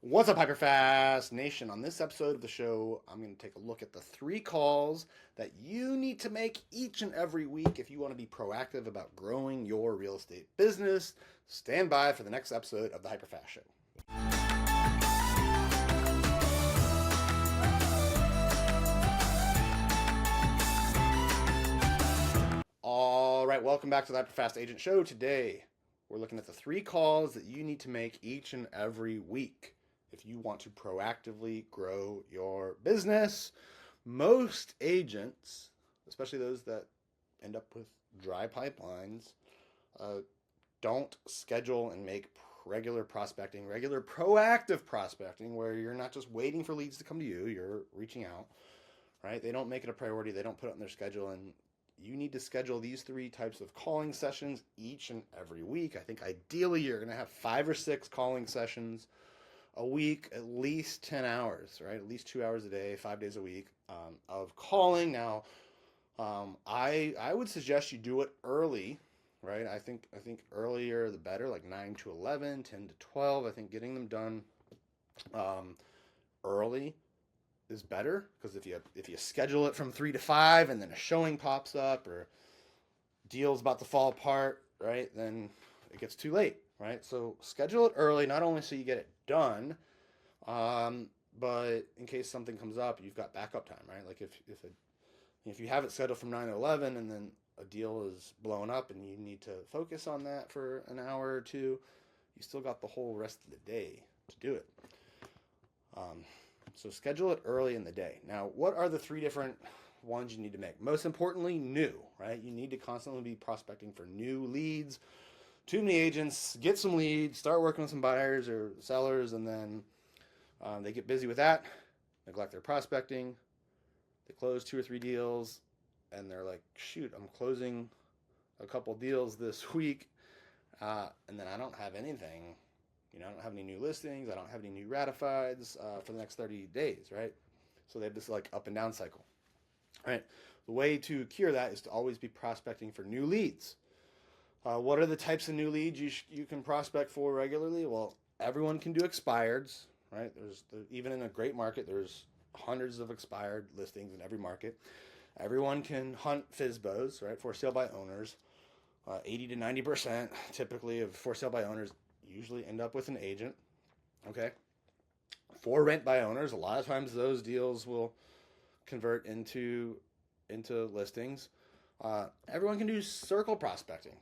What's up, HyperFast Nation? On this episode of the show, I'm going to take a look at the 3 calls that you need to make each and every week if you want to be proactive about growing your real estate business. Stand by for the next episode of the HyperFast Show. All right, welcome back to the HyperFast Agent Show. Today, we're looking at the 3 calls that you need to make each and every week if you want to proactively grow your business. Most agents, especially those that end up with dry pipelines, don't schedule and make regular prospecting, regular proactive prospecting, where you're not just waiting for leads to come to you, you're reaching out, right? They don't make it a priority. They don't put it on their schedule, and you need to schedule these 3 types of calling sessions each and every week. I think ideally you're going to have 5 or 6 calling sessions a week, at least 10 hours, right? At least 2 hours a day, 5 days a week of calling. Now, I would suggest you do it early, right? I think earlier the better, like 9 to 11, 10 to 12. I think getting them done early is better, because if you schedule it from 3 to 5 and then a showing pops up or deal's about to fall apart, right? Then it gets too late, right? So schedule it early, not only so you get it done, but in case something comes up, you've got backup time, right? Like if you have it scheduled from 9 to 11 and then a deal is blown up and you need to focus on that for an hour or two, you still got the whole rest of the day to do it. So schedule it early in the day. Now, what are the 3 different ones you need to make? Most importantly, new, right? You need to constantly be prospecting for new leads. Too many agents get some leads, start working with some buyers or sellers, and then they get busy with that, neglect their prospecting. They close 2 or 3 deals, and they're like, shoot, I'm closing a couple deals this week, and then I don't have anything. I don't have any new listings. I don't have any new ratifieds for the next 30 days, right? So they have this like up and down cycle, right? The way to cure that is to always be prospecting for new leads. What are the types of new leads you can prospect for regularly? Well, everyone can do expireds, right? Even in a great market, there's hundreds of expired listings in every market. Everyone can hunt FSBOs, right? For sale by owners. 80 to 90% typically of for sale by owners usually end up with an agent. Okay. For rent by owners, a lot of times those deals will convert into listings. Everyone can do circle prospecting.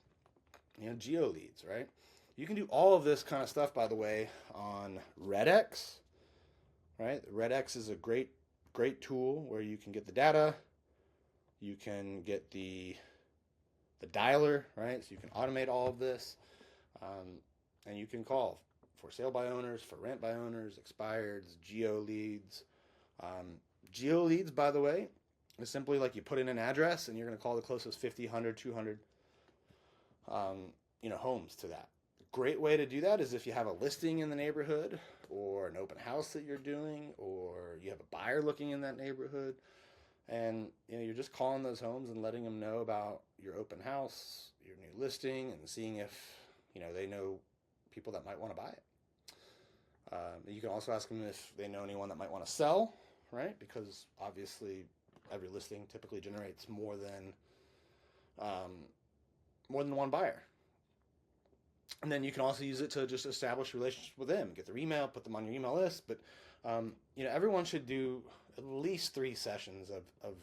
Geo leads, right? You can do all of this kind of stuff, by the way, on RedX, right? RedX is a great tool where you can get the data, you can get the dialer, right? So you can automate all of this, and you can call for sale by owners, for rent by owners, expireds, geo leads. Geo leads, by the way, is simply like you put in an address and you're going to call the closest 50, 100, 200 homes to that. Great way to do that is if you have a listing in the neighborhood or an open house that you're doing, or you have a buyer looking in that neighborhood, and you're just calling those homes and letting them know about your open house, your new listing, and seeing if they know people that might want to buy it. You can also ask them if they know anyone that might want to sell, right? Because obviously every listing typically generates more than one buyer. And then you can also use it to just establish relationships with them, get their email, put them on your email list. But everyone should do at least 3 sessions of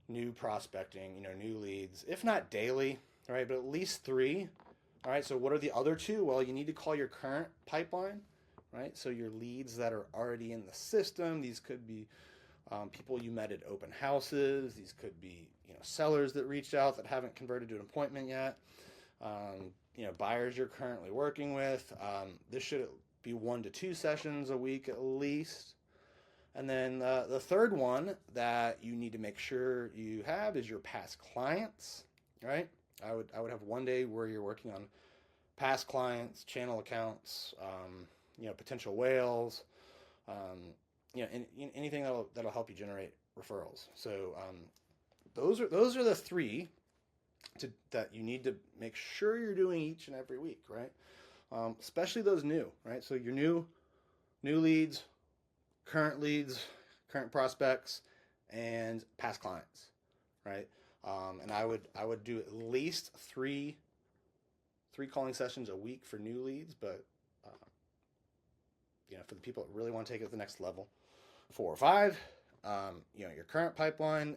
new prospecting, new leads, if not daily, right? But at least 3. All right. So what are the other 2? Well, you need to call your current pipeline, right? So your leads that are already in the system. These could be people you met at open houses. These could be sellers that reached out that haven't converted to an appointment yet. Buyers you're currently working with. This should be 1 to 2 sessions a week at least. And then the third one that you need to make sure you have is your past clients, right? I would have 1 day where you're working on past clients, channel accounts, potential whales, anything that'll help you generate referrals. So those are the 3 that you need to make sure you're doing each and every week, right? Especially those new, right? So your new new leads, current prospects, and past clients, right? And I would do at least three calling sessions a week for new leads, but for the people that really want to take it to the next level, 4 or 5. Your current pipeline,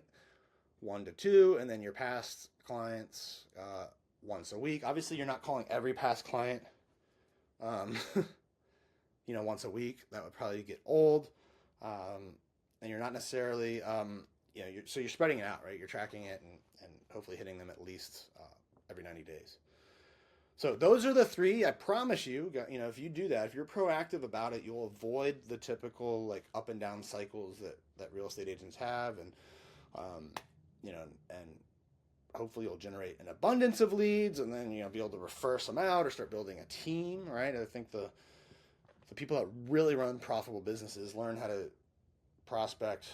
1 to 2, and then your past clients once a week. Obviously, you're not calling every past client, once a week. That would probably get old, and you're not necessarily, so you're spreading it out, right? You're tracking it and hopefully hitting them at least every 90 days. So those are the 3. I promise you, if you do that, if you're proactive about it, you'll avoid the typical like up and down cycles that real estate agents have, and and hopefully you'll generate an abundance of leads, and then be able to refer some out or start building a team, right? I think the people that really run profitable businesses learn how to prospect,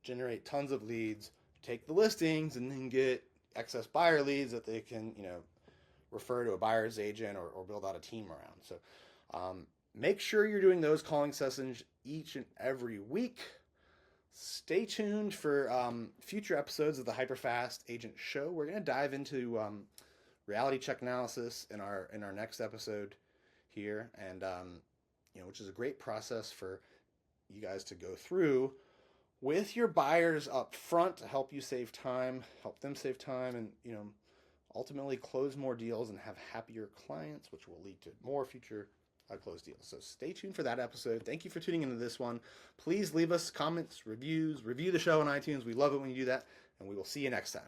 generate tons of leads, take the listings, and then get excess buyer leads that they can refer to a buyer's agent or build out a team around. So make sure you're doing those calling sessions each and every week. Stay tuned for future episodes of the HyperFast Agent Show. We're going to dive into reality check analysis in our next episode here, and which is a great process for you guys to go through with your buyers up front to help you save time, help them save time, and ultimately close more deals and have happier clients, which will lead to more future closed deals. So stay tuned for that episode. Thank you for tuning into this one. Please leave us comments, reviews, review the show on iTunes. We love it when you do that, and we will see you next time.